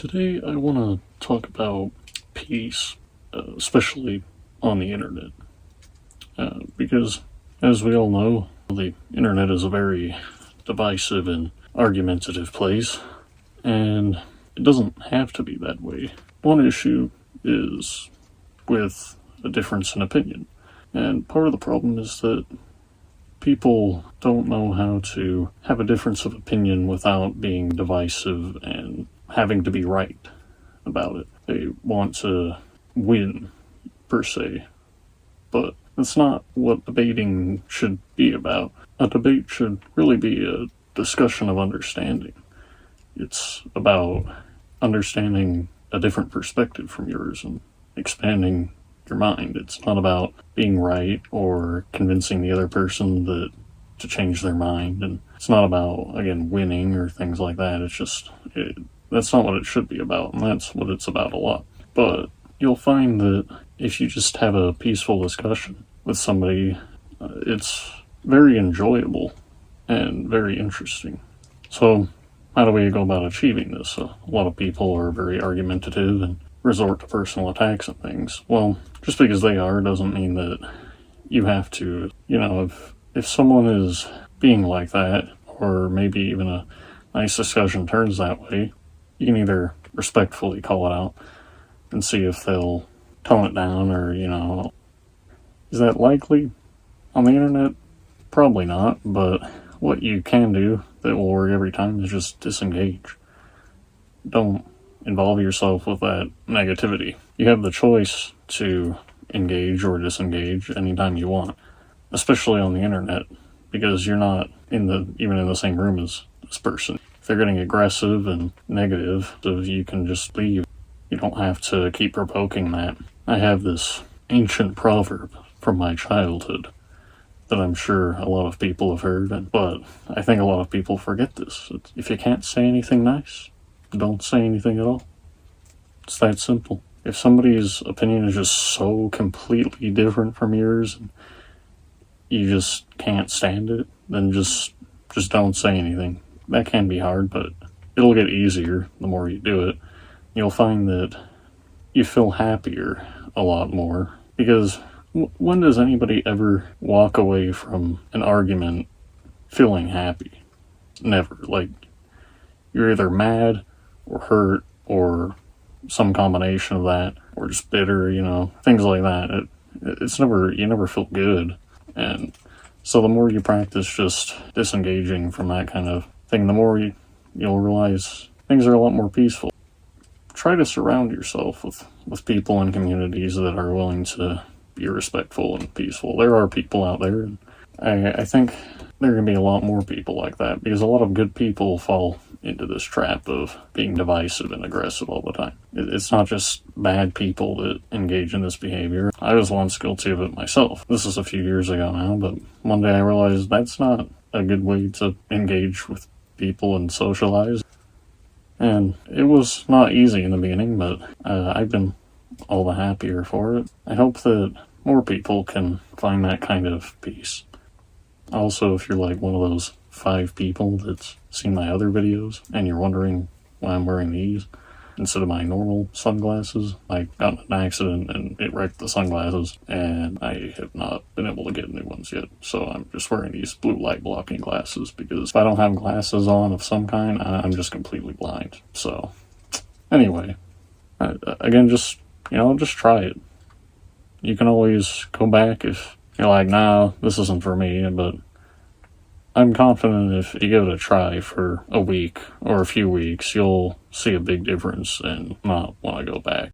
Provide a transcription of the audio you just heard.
Today I want to talk about peace, especially on the internet. Because, as we all know, the internet is a very divisive and argumentative place, and it doesn't have to be that way. One issue is with a difference in opinion, and part of the problem is that people don't know how to have a difference of opinion without being divisive and having to be right about it. They want to win, per se. But that's not what debating should be about. A debate should really be a discussion of understanding. It's about understanding a different perspective from yours and expanding your mind. It's not about being right or convincing the other person to change their mind. And it's not about, again, winning or things like that. It's just, that's not what it should be about, and that's what it's about a lot. But you'll find that if you just have a peaceful discussion with somebody, it's very enjoyable and very interesting. So how do we go about achieving this? A lot of people are very argumentative and resort to personal attacks and things. Well, just because they are doesn't mean that you have to. If someone is being like that, or maybe even a nice discussion turns that way, you can either respectfully call it out and see if they'll tone it down, or, is that likely on the internet? Probably not, but what you can do that will work every time is just disengage. Don't involve yourself with that negativity. You have the choice to engage or disengage anytime you want, especially on the internet, because you're not even in the same room as this person. If they're getting aggressive and negative, you can just leave. You don't have to keep provoking that. I have this ancient proverb from my childhood that I'm sure a lot of people have heard, but I think a lot of people forget this. If you can't say anything nice, don't say anything at all. It's that simple. If somebody's opinion is just so completely different from yours and you just can't stand it, then just don't say anything. That can be hard, but it'll get easier the more you do it. You'll find that you feel happier a lot more, because when does anybody ever walk away from an argument feeling happy? Never. Like, you're either mad or hurt or some combination of that, or just bitter, things like that. You never feel good. And so the more you practice just disengaging from that kind of thing, the more you'll realize things are a lot more peaceful. Try to surround yourself with people and communities that are willing to be respectful and peaceful. There are people out there, and I think there are going to be a lot more people like that, because a lot of good people fall into this trap of being divisive and aggressive all the time. It's not just bad people that engage in this behavior. I was once guilty of it myself. This is a few years ago now, but one day I realized that's not a good way to engage with people and socialize. And it was not easy in the beginning, but I've been all the happier for it. I hope that more people can find that kind of peace. Also, if you're like one of those 5 people that's seen my other videos and you're wondering why I'm wearing these instead of my normal sunglasses, I got in an accident and it wrecked the sunglasses, and I have not been able to get new ones yet. So I'm just wearing these blue light blocking glasses, because if I don't have glasses on of some kind, I'm just completely blind. So anyway, again, just try it. You can always go back if you're like, nah, this isn't for me, but I'm confident if you give it a try for a week or a few weeks, you'll see a big difference and not want to go back.